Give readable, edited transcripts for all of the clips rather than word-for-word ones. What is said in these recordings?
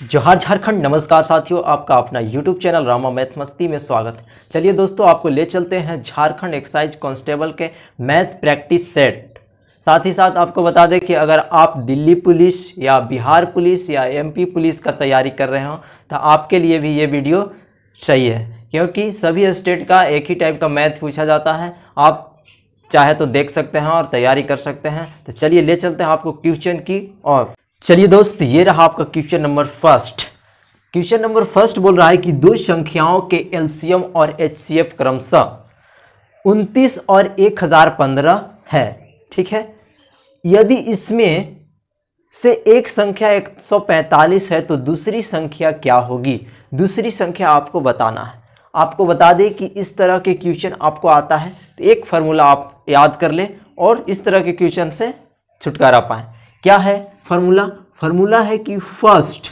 जोहार झारखंड। नमस्कार साथियों, आपका अपना YouTube चैनल रामा मैथ मस्ती में स्वागत है। चलिए दोस्तों, आपको ले चलते हैं झारखंड एक्साइज कांस्टेबल के मैथ प्रैक्टिस सेट। साथ ही साथ आपको बता दें कि अगर आप दिल्ली पुलिस या बिहार पुलिस या MP पुलिस का तैयारी कर रहे हो तो आपके लिए भी ये वीडियो सही है, क्योंकि सभी स्टेट का एक ही टाइप का मैथ पूछा जाता है। आप चाहे तो देख सकते हैं और तैयारी कर सकते हैं। तो चलिए ले चलते हैं आपको क्वेश्चन की और चलिए दोस्त, ये रहा आपका question number first. Question number first बोल रहा है कि दो संख्याओं के LCM और HCF क्रमशः 29 और 1015 है। ठीक है, यदि इसमें से एक संख्या 145 है तो दूसरी संख्या क्या होगी? दूसरी संख्या आपको बताना है। आपको बता दें कि इस तरह के क्वेश्चन आपको आता है तो एक फार्मूला आप याद कर ले और इस तरह के क्वेश्चन से छुटकारा पाएं। क्या है फार्मूला? फार्मूला है कि first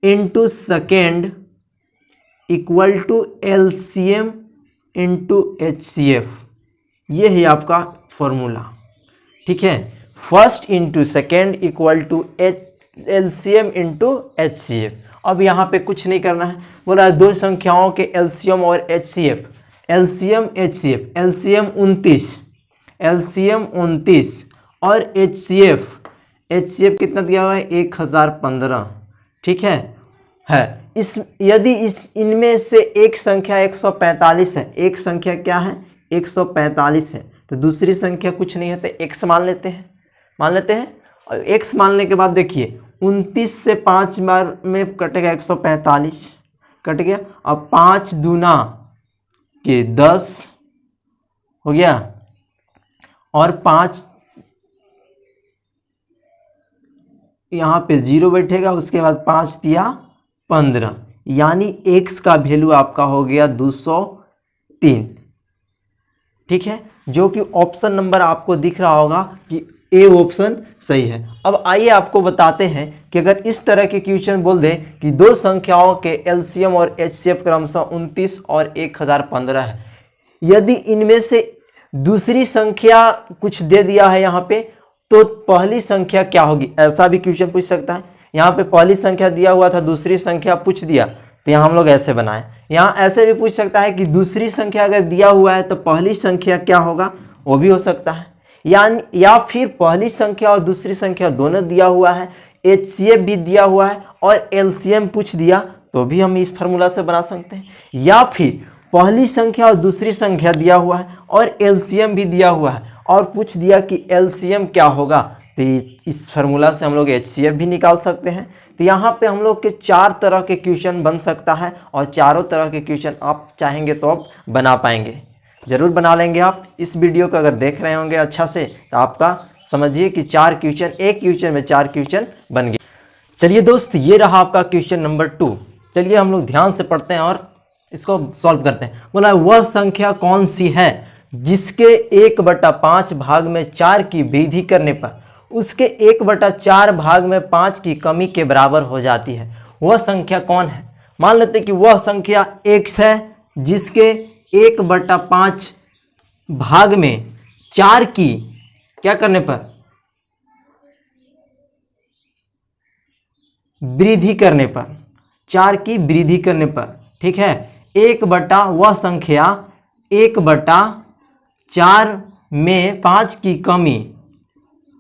into second equal to LCM into HCF। ये है आपका फार्मूला। ठीक है, first into second equal to LCM into HCF। अब यहाँ पे कुछ नहीं करना है, बोला दो संख्याओं के LCM और HCF। LCM HCF, LCM 29 और HCF कितना दिया हुआ है? 1015। ठीक है यदि इनमें से एक संख्या 145 है, एक संख्या क्या है? 145 है, तो दूसरी संख्या कुछ नहीं है तो x मान लेते हैं। और x मानने के बाद देखिए 29 से 5 बार में कटेगा 145 कट गया। अब 5 दूना के 10 हो गया और 5 यहाँ पे 0 बैठेगा, उसके बाद 5 दिया 15, यानी x का वैल्यू आपका हो गया 203। ठीक है, जो कि ऑप्शन नंबर आपको दिख रहा होगा कि A ऑप्शन सही है। अब आइए आपको बताते हैं कि अगर इस तरह के क्वेश्चन बोल दे कि दो संख्याओं के LCM और HCF क्रमशः 29 और 1015 है, यदि इनमें से दूसरी संख्या कुछ दे दिया है यहाँ पे, तो पहली संख्या क्या होगी? ऐसा भी क्वेश्चन पूछ सकता है। यहाँ पे पहली संख्या दिया हुआ था, दूसरी संख्या पूछ दिया तो यहाँ हम लोग ऐसे बनाए। यहाँ ऐसे भी पूछ सकता है कि दूसरी संख्या अगर दिया हुआ है तो पहली संख्या क्या होगा, वो भी हो सकता है। या फिर पहली संख्या और दूसरी संख्या दोनों दिया हुआ है, HCF भी दिया हुआ है और LCM पूछ दिया तो भी हम इस फार्मूला से बना सकते हैं। या फिर पहली संख्या और दूसरी संख्या दिया हुआ है और LCM भी दिया हुआ है और पूछ दिया कि LCM क्या होगा, तो इस फार्मूला से हम लोग HCF भी निकाल सकते हैं। तो यहाँ पे हम लोग के 4 तरह के क्वेश्चन बन सकता है और चारों तरह के क्वेश्चन आप चाहेंगे तो आप बना पाएंगे, जरूर बना लेंगे। आप इस वीडियो को अगर देख रहे होंगे अच्छा से तो आपका समझिए कि 4 क्वेश्चन, एक क्वेश्चन में 4 क्वेश्चन बन गए। चलिए दोस्त, ये रहा आपका क्वेश्चन नंबर 2। चलिए हम लोग ध्यान से पढ़ते हैं और इसको सॉल्व करते हैं। बोला वह संख्या कौन सी है जिसके 1/5 भाग में 4 की वृद्धि करने पर उसके 1/4 भाग में 5 की कमी के बराबर हो जाती है? वह संख्या कौन है? मान लेते हैं कि वह संख्या x है जिसके 1/5 भाग में 4 की क्या करने पर? वृद्धि करने पर, 4 की वृद्धि करने पर। ठीक है, वह संख्या 1/4 में 5 की कमी,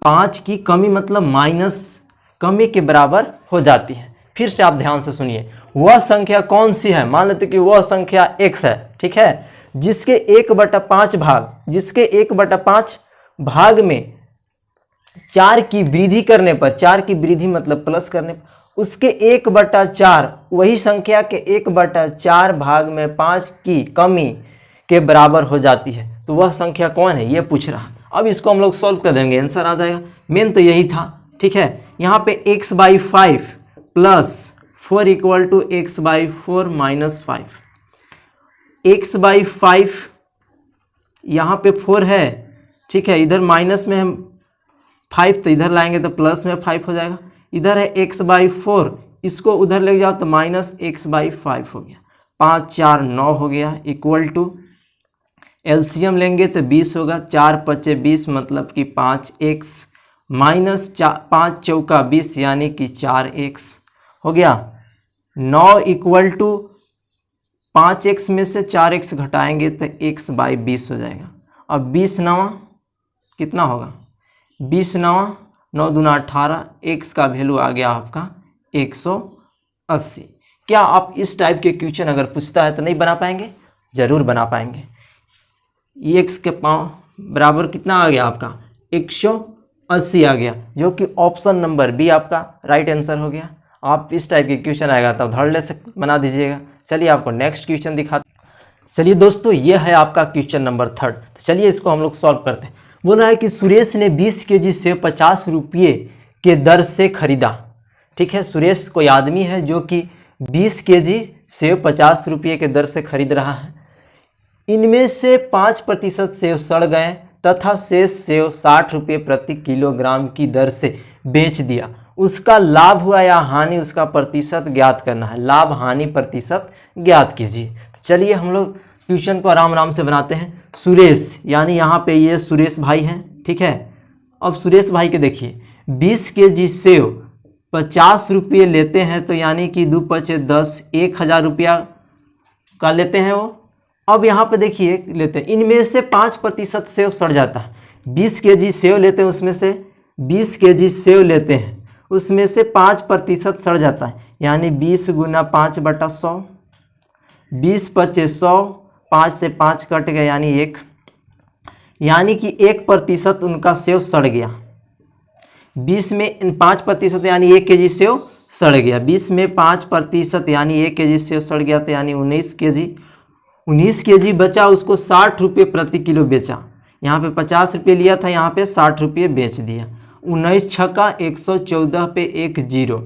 5 की कमी मतलब माइनस कमी के बराबर हो जाती है। फिर से आप ध्यान से सुनिए, वह संख्या कौन सी है? मान लेते कि वह संख्या x है। ठीक है, जिसके 1/5 भाग में 4 की वृद्धि करने पर, 4 की वृद्धि मतलब प्लस करने पर, उसके 1/4 वही संख्या के 1/4 भाग में 5 की कमी के बराबर हो जाती है। तो वह संख्या कौन है ये पूछ रहा है। अब इसको हम लोग सॉल्व कर देंगे, आंसर आ जाएगा। मेन तो यही था। ठीक है, यहाँ पे x/5 plus 4 equal to x/4 minus 5। x/5 यहाँ पे 4 है। ठीक है, इधर माइनस में हम 5 तो इधर लाएंगे तो प्लस में 5 हो जाएगा। इधर है x/4, इसको उधर ले जाओ तो माइनस x/5 हो गया। 5 4 9 हो गया, इक्वल टू LCM लेंगे तो 20 होगा। 4 × 5 = 20 मतलब कि 5x माइनस 5 चौका 20 यानी कि 4x हो गया। 9 इक्वल टू 5x में से 4x घटाएंगे तो x बाई 20 हो जाएगा। अब 20 नवा कितना होगा, 20 नवा 9 दूना 18, x का वैल्यू आ गया आपका 180। क्या आप इस टाइप के क्वेश्चन अगर पूछता है तो नहीं बना पाएंगे? जरूर बना पाएंगे। x के बराबर कितना आ गया आपका 180 आ गया, जो कि ऑप्शन नंबर बी आपका राइट आंसर हो गया। आप इस टाइप के क्वेश्चन आएगा तब धड़ ले बना दीजिएगा। चलिए आपको नेक्स्ट क्वेश्चन दिखाते। चलिए दोस्तों, ये है आपका क्वेश्चन नंबर 3। तो चलिए इसको हम लोग सॉल्व करते हैं। बोल रहा है कि सुरेश ने 20 केजी सेब 50 रुपये के दर से खरीदा। ठीक है, सुरेश कोई आदमी है जो कि 20 केजी सेब 50 रुपये के दर से खरीद रहा है। इनमें से 5% सेब सड़ गए तथा शेष सेब 60 रुपये प्रति किलोग्राम की दर से बेच दिया। उसका लाभ हुआ या हानि, उसका प्रतिशत ज्ञात करना है। लाभ हानि प्रतिशत ज्ञात कीजिए। तो चलिए हम लोग क्वेश्चन को आराम आराम से बनाते हैं। सुरेश यानी यहाँ पे ये सुरेश भाई हैं, ठीक है। अब सुरेश भाई के देखिए 20 केजी सेब 50 रुपये लेते हैं, तो यानी कि 2 पचे 10, 1000 रुपया का लेते हैं वो। अब यहाँ पे देखिए लेते हैं, इनमें से 5% सेब सड़ जाता है। 20 केजी सेब लेते हैं, उसमें से 20 केजी सेब लेते हैं, उसमें से 5% सड़ जाता है, यानी 20 गुना 5/100, 20 पचे 100, 5 से 5 कट गया यानी 1, यानी कि 1% उनका सेब सड़ गया। 20 में 5% यानी 1 केजी सेब सड़ गया। 20 में 5% यानी 1 केजी सेब सड़ गया, तो यानी 19 केजी बचा। उसको 60 रुपये प्रति किलो बेचा। यहाँ पे 50 रुपये लिया था, यहाँ पे 60 रुपये बेच दिया। 19 छक्का 114 पे 1 0,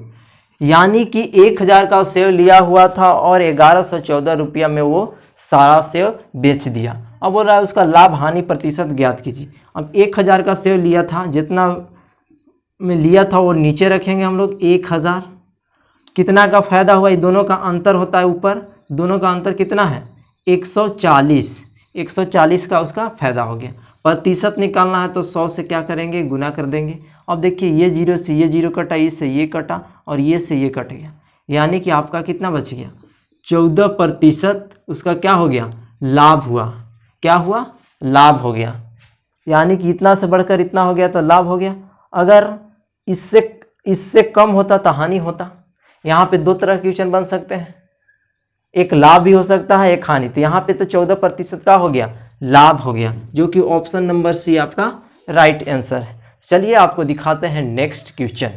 यानी कि 1000 का सेब लिया हुआ था और 1114 रुपया में वो सारा सेब बेच दिया। अब बोल रहा है उसका लाभ हानि प्रतिशत ज्ञात कीजिए। अब 1000 का सेब लिया था, जितना में लिया था वो नीचे रखेंगे हम लोग। 1000 कितना का फायदा हुआ, ये दोनों का अंतर होता है ऊपर, दोनों का अंतर कितना है 140। 140 का उसका फायदा हो गया। प्रतिशत निकालना है तो 100 से क्या करेंगे, गुना कर देंगे। अब देखिए ये 0 से ये 0 कटा, इससे ये कटा और ये से ये कट गया, यानी कि आपका कितना बच गया 14% उसका क्या हो गया, लाभ हुआ। क्या हुआ, लाभ हो गया। यानी कि इतना से बढ़कर इतना हो गया तो लाभ हो गया। अगर इससे कम होता तो हानि होता। यहाँ पे दो तरह के क्वेश्चन बन सकते हैं, एक लाभ भी हो सकता है, एक हानि। तो यहाँ पे तो 14% का हो गया, लाभ हो गया, जो कि ऑप्शन नंबर सी आपका राइट आंसर है। चलिए आपको दिखाते हैं नेक्स्ट क्वेश्चन।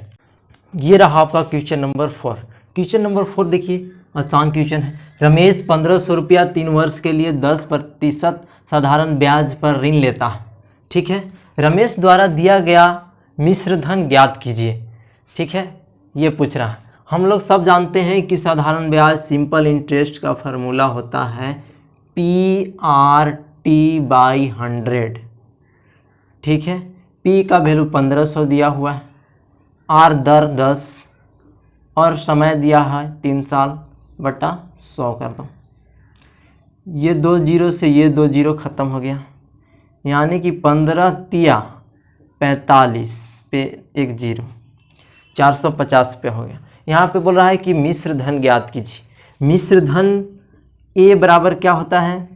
ये रहा आपका क्वेश्चन नंबर 4। क्वेश्चन नंबर 4 देखिए, आसान क्वेश्चन है। रमेश 1500 रुपया 3 वर्ष के लिए 10% साधारण ब्याज पर ऋण लेता है। ठीक है, रमेश द्वारा दिया गया मिश्र धन ज्ञात कीजिए। ठीक है, ये पूछ रहा है। हम लोग सब जानते हैं कि साधारण ब्याज सिंपल इंटरेस्ट का फॉर्मूला होता है PRT/100। ठीक है, P का वैल्यू 1500 दिया हुआ है, R दर 10 और समय दिया है 3 साल बटा 100 कर दो। ये 2 0 से ये 2 0 खत्म हो गया, यानी कि 15 तिया 45 पे 1 0, 450 पे हो गया। यहाँ पे बोल रहा है कि मिश्र धन ज्ञात कीजिए। मिश्र धन A बराबर क्या होता है,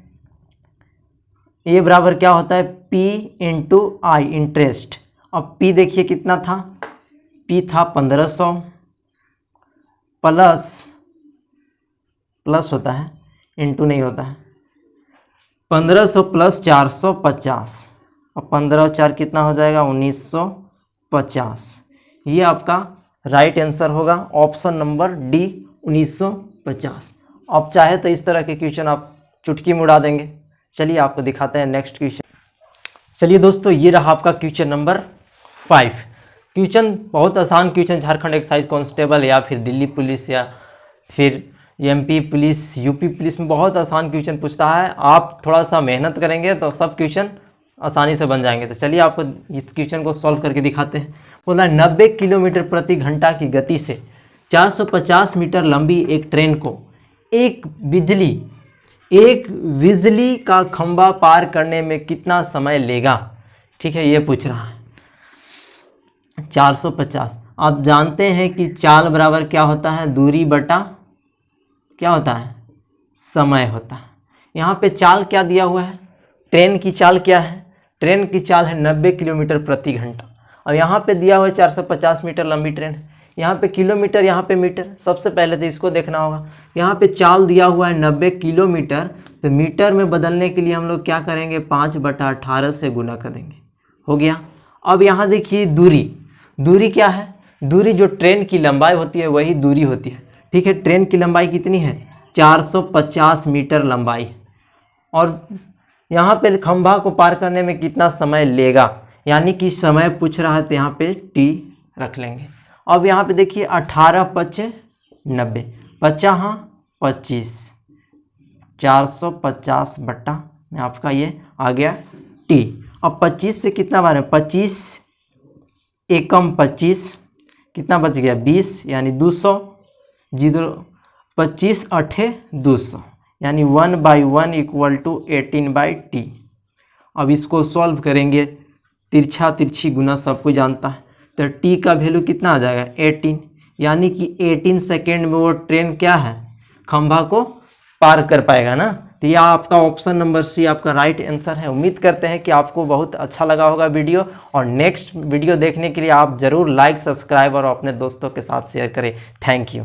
A बराबर क्या होता है P इंटू I इंटरेस्ट। अब P देखिए कितना था, P था 1500 प्लस होता है, इंटू नहीं होता है। 1500 प्लस 450 और 15 और 4 कितना हो जाएगा 1950। ये आपका राइट आंसर होगा, ऑप्शन नंबर डी 1950। आप चाहे तो इस तरह के क्वेश्चन आप चुटकी में उड़ा देंगे। चलिए आपको दिखाते हैं नेक्स्ट क्वेश्चन। चलिए दोस्तों, ये रहा आपका क्वेश्चन नंबर 5। क्वेश्चन बहुत आसान क्वेश्चन, झारखंड एक्साइज कांस्टेबल या फिर दिल्ली पुलिस या फिर MP पुलिस, UP पुलिस में बहुत आसान क्वेश्चन पूछता है। आप थोड़ा सा मेहनत करेंगे तो सब क्वेश्चन आसानी से बन जाएंगे। तो चलिए आपको इस क्वेश्चन को सॉल्व करके दिखाते हैं। बोला 90 किलोमीटर प्रति घंटा की गति से 450 मीटर लंबी एक ट्रेन को एक बिजली का खंभा पार करने में कितना समय लेगा। ठीक है, ये पूछ रहा है। 450। आप जानते हैं कि चाल बराबर क्या होता है, दूरी बटा क्या होता है, समय होता है। यहाँ पे चाल क्या दिया हुआ है, ट्रेन की चाल क्या है, ट्रेन की चाल है 90 किलोमीटर प्रति घंटा। और यहाँ पे दिया हुआ है 450 मीटर लंबी ट्रेन, यहाँ पे किलोमीटर, यहाँ पे मीटर। सबसे पहले तो इसको देखना होगा। यहाँ पे चाल दिया हुआ है 90 किलोमीटर, तो मीटर में बदलने के लिए हम लोग क्या करेंगे, 5/18 से गुना करेंगे, हो गया। अब यहाँ देखिए दूरी, दूरी क्या है, दूरी जो ट्रेन की लंबाई होती है वही दूरी होती है, ठीक है। ट्रेन की लंबाई कितनी है, 450 मीटर लंबाई। और यहाँ पे खंभा को पार करने में कितना समय लेगा, यानी कि समय पूछ रहा है तो यहाँ पे टी रख लेंगे। अब यहाँ पे देखिए 18 × 90, 25, 450 बट्टा में आपका ये आ गया टी। अब 25 से कितना बार है, 25 एकम 25, कितना बच गया 20, यानी 200, 25 8 200, यानी 1/1 = 18/t। अब इसको सॉल्व करेंगे, तिरछा तिरछी गुना सबको जानता है, तो t का वैल्यू कितना आ जाएगा 18, यानी कि 18 सेकेंड में वो ट्रेन क्या है, खंभा को पार कर पाएगा ना। तो यह आपका ऑप्शन नंबर सी आपका राइट आंसर है। उम्मीद करते हैं कि आपको बहुत अच्छा लगा होगा वीडियो, और नेक्स्ट वीडियो देखने के लिए आप ज़रूर लाइक, सब्सक्राइब और अपने दोस्तों के साथ शेयर करें। Thank you.